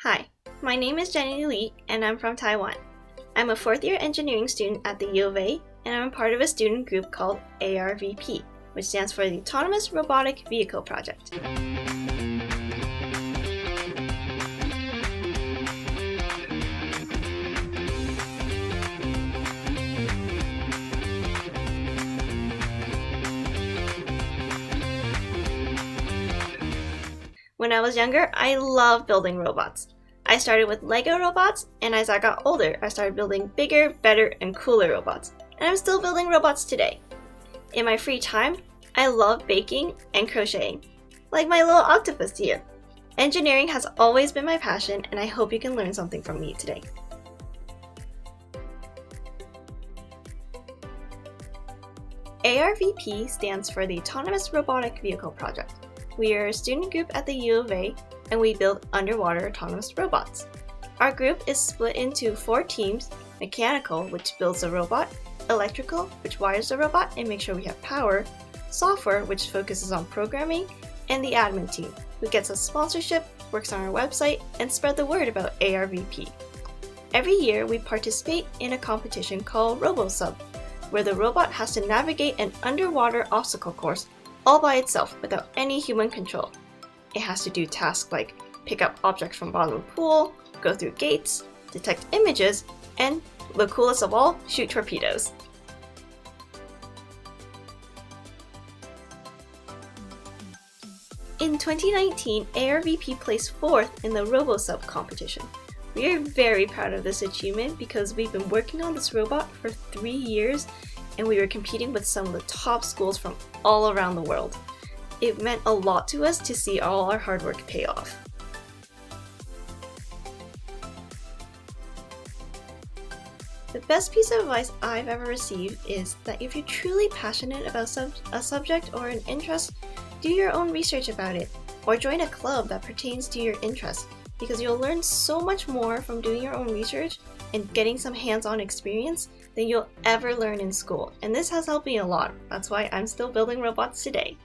Hi, my name is Jenny Lee and I'm from Taiwan. I'm a fourth year engineering student at the U of A and I'm part of a student group called ARVP, which stands for the Autonomous Robotic Vehicle Project. When I was younger, I loved building robots. I started with Lego robots, and as I got older, I started building bigger, better, and cooler robots. And I'm still building robots today. In my free time, I love baking and crocheting, like my little octopus here. Engineering has always been my passion, and I hope you can learn something from me today. ARVP stands for the Autonomous Robotic Vehicle Project. We are a student group at the U of A, and we build underwater autonomous robots. Our group is split into 4 teams: mechanical, which builds the robot, electrical, which wires the robot and makes sure we have power, software, which focuses on programming, and the admin team, who gets us sponsorship, works on our website, and spread the word about ARVP. Every year, we participate in a competition called RoboSub, where the robot has to navigate an underwater obstacle course all by itself without any human control. It has to do tasks like pick up objects from bottom of the pool, go through gates, detect images, and, the coolest of all, shoot torpedoes. In 2019, ARVP placed 4th in the RoboSub competition. We are very proud of this achievement because we've been working on this robot for 3 years and we were competing with some of the top schools from all around the world. It meant a lot to us to see all our hard work pay off. The best piece of advice I've ever received is that if you're truly passionate about a subject or an interest, do your own research about it, or join a club that pertains to your interest, because you'll learn so much more from doing your own research and getting some hands-on experience than you'll ever learn in school. And this has helped me a lot. That's why I'm still building robots today.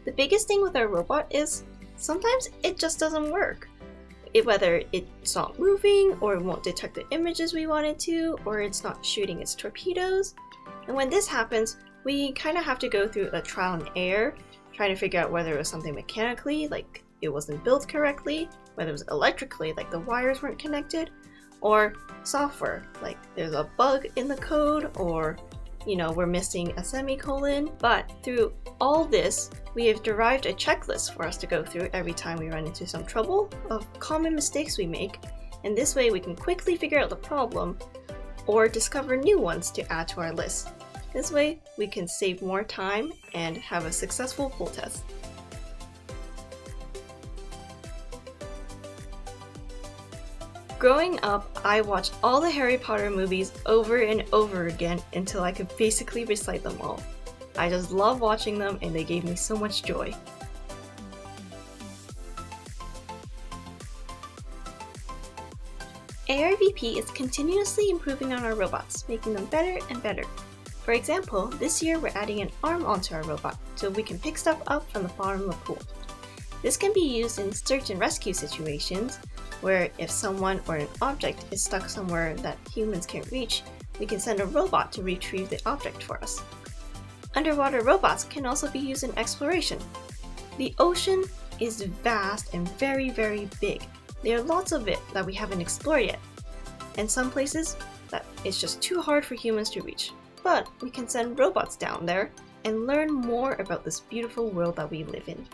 The biggest thing with our robot is sometimes it just doesn't work. Whether it's not moving, or it won't detect the images we want it to, or it's not shooting its torpedoes. And when this happens, we kind of have to go through a trial and error, trying to figure out whether it was something mechanically, like it wasn't built correctly, whether it was electrically, like the wires weren't connected, or software, like there's a bug in the code, or we're missing a semicolon. But through all this, we have derived a checklist for us to go through every time we run into some trouble of common mistakes we make, and this way we can quickly figure out the problem or discover new ones to add to our list. This way we can save more time and have a successful pool test. Growing up, I watched all the Harry Potter movies over and over again until I could basically recite them all. I just love watching them and they gave me so much joy. ARVP is continuously improving on our robots, making them better and better. For example, this year we're adding an arm onto our robot so we can pick stuff up from the bottom of the pool. This can be used in search and rescue situations, where if someone or an object is stuck somewhere that humans can't reach, we can send a robot to retrieve the object for us. Underwater robots can also be used in exploration. The ocean is vast and very, very big. There are lots of it that we haven't explored yet, and some places that it's just too hard for humans to reach. But we can send robots down there and learn more about this beautiful world that we live in.